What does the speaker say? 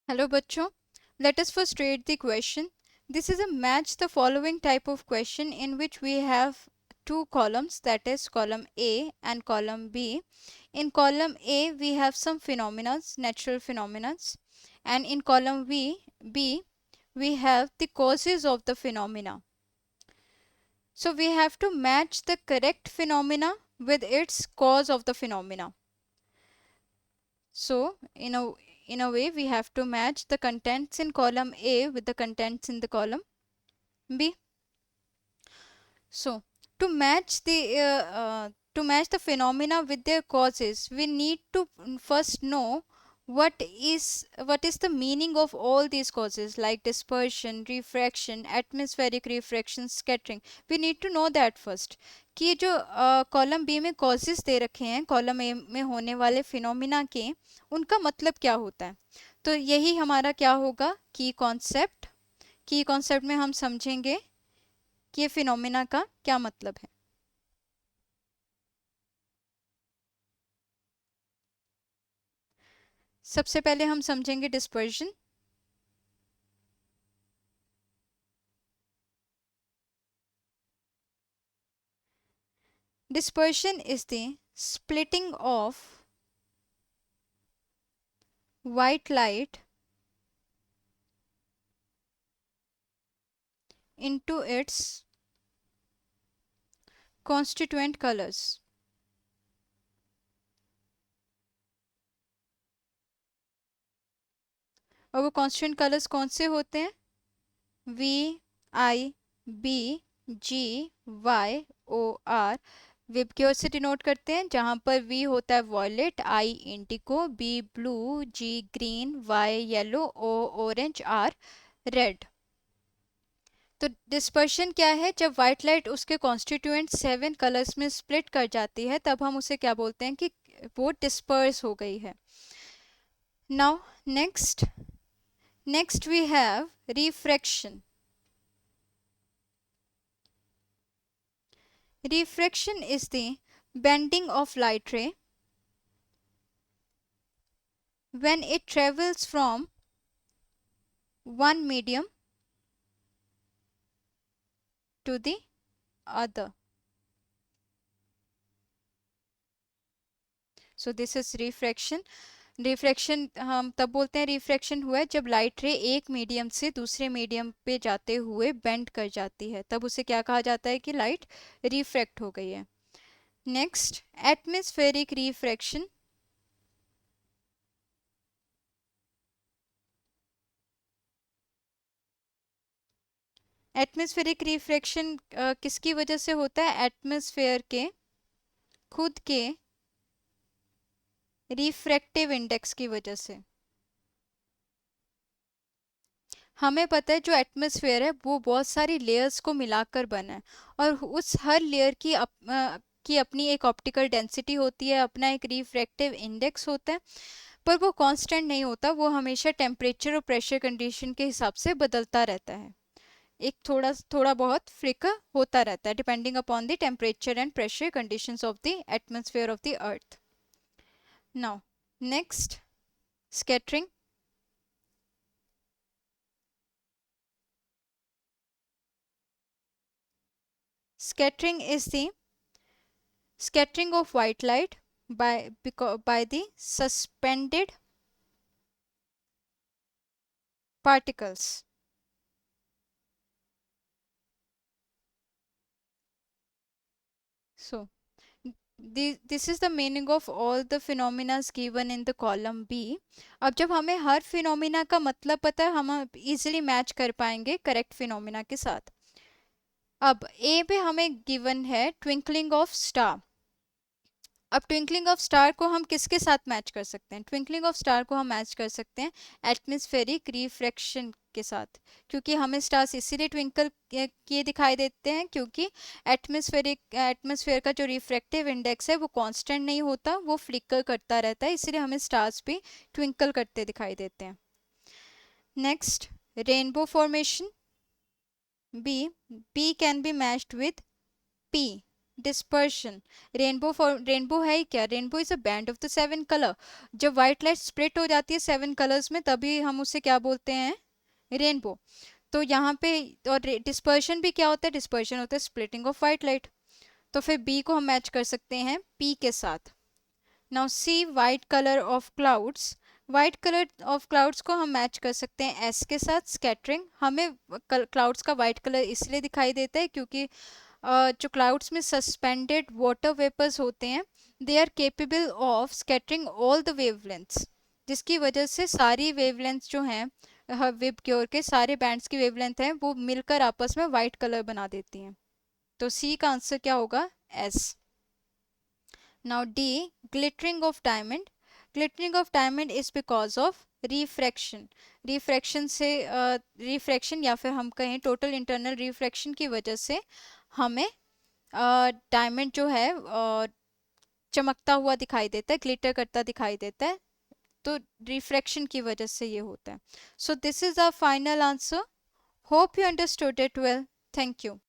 Hello bachcho, let us first read the question. This is a match the following type of question in which we have two columns, that is column A and column B. In column A we have some phenomena, natural phenomena, and in column B we have the causes of the phenomena. So we have to match the correct phenomena with its cause of the phenomena. So in a way we have to match the contents in column A with the contents in the column B. So to match the phenomena with their causes, we need to first know what is the meaning of all these causes, like dispersion, refraction, atmospheric refraction, scattering. We need to know that first कि जो column B में causes दे रखे हैं column A में होने वाले phenomena के, उनका मतलब क्या होता है. तो यही हमारा क्या होगा, की कॉन्सेप्ट में हम समझेंगे कि ये फिनोमिना का क्या मतलब है. सबसे पहले हम समझेंगे dispersion. Dispersion is the splitting of white light into its constituent colors. और वो constituent colors कौन से होते हैं? V, I, B, G, Y, O, R. विब की ओर से डिनोट करते हैं, जहाँ पर V होता है violet, I indigo, B blue, G green, Y yellow, O orange, R red. तो डिस्पर्शन क्या है, जब व्हाइट लाइट उसके कॉन्स्टिट्यूएंट 7 कलर्स में स्प्लिट कर जाती है तब हम उसे क्या बोलते हैं कि वो डिस्पर्स हो गई है. Now next we have refraction. Refraction is the bending of light ray when it travels from one medium to the other. So this is refraction. Refraction हम तब बोलते हैं रिफ्रैक्शन हुआ है जब लाइट रे एक मीडियम से दूसरे मीडियम पे जाते हुए बेंड कर जाती है, तब उसे क्या कहा जाता है कि लाइट रिफ्रैक्ट हो गई है. Next, atmospheric refraction. Atmospheric refraction किसकी वजह से होता है? एटमॉस्फेयर के खुद के रिफ्रैक्टिव इंडेक्स की वजह से. हमें पता है जो एटमॉस्फेयर है वो बहुत सारी लेयर्स को मिलाकर बना है, और उस हर लेयर की अपनी एक ऑप्टिकल डेंसिटी होती है, अपना एक रिफ्रैक्टिव इंडेक्स होता है. पर वो कांस्टेंट नहीं होता, वो हमेशा टेम्परेचर और प्रेशर कंडीशन के हिसाब से बदलता रहता है. एक थोड़ा थोड़ा बहुत फ्लिकर होता रहता है depending upon the temperature and pressure conditions of the atmosphere of the earth. Now next, scattering. Scattering is the scattering of white light by the suspended particles. So this is the meaning of all the phenomena given in the column B. अब जब हमें हर phenomena का मतलब पता है, हम easily match कर पाएंगे करेक्ट फिनोमिना के साथ. अब ए पे हमें गिवन है ट्विंकलिंग ऑफ स्टार. अब ट्विंकलिंग ऑफ स्टार को हम किसके साथ मैच कर सकते हैं? ट्विंकलिंग ऑफ स्टार को हम मैच कर सकते हैं एटमॉस्फेरिक रिफ्रैक्शन के साथ, क्योंकि हमें स्टार्स इसीलिए ट्विंकल किए दिखाई देते हैं क्योंकि एटमॉस्फेयर का जो रिफ्रैक्टिव इंडेक्स है वो कांस्टेंट नहीं होता, वो फ्लिकर करता रहता है, इसीलिए हमें स्टार्स भी ट्विंकल करते दिखाई देते हैं. Next, rainbow formation. B can be matched with P. Dispersion. Rainbow है ही क्या, rainbow is a band of the 7 colour. जब व्हाइट लाइट स्प्लिट हो जाती है 7 कलर्स में तभी हम उसे क्या बोलते हैं, रेनबो। तो यहाँ पे, और डिस्पर्शन भी क्या होता है, डिस्पर्शन होता है स्प्लिटिंग ऑफ व्हाइट लाइट। तो फिर बी को हम मैच कर सकते हैं पी के साथ। Now see white colour of clouds. White colour of clouds को हम मैच कर सकते हैं एस के साथ, स्कैटरिंग। हमें क्लाउड्स का वाइट कलर इसलिए दिखाई देता है क्योंकि जो क्लाउड्स में सस्पेंडेड वाटर वेपर्स होते हैं, they are capable of scattering all the wavelengths, जिसकी वजह से सारी वेवलेंथ्स जो हैं, विबग्योर के सारे बैंड्स की वेवलेंथ हैं, वो मिलकर आपस में वाइट कलर बना देती हैं। तो सी का आंसर क्या होगा, S. Now D, glittering of diamond. Glittering of diamond is because of refraction. Refraction से, रिफ्रैक्शन या फिर हम कहें टोटल इंटरनल रिफ्रैक्शन की वजह से हमें डायमंड जो है चमकता हुआ दिखाई देता है, ग्लिटर करता दिखाई देता है। तो रिफ्रैक्शन की वजह से ये होता है। So this is our final answer. Hope you understood it well. Thank you.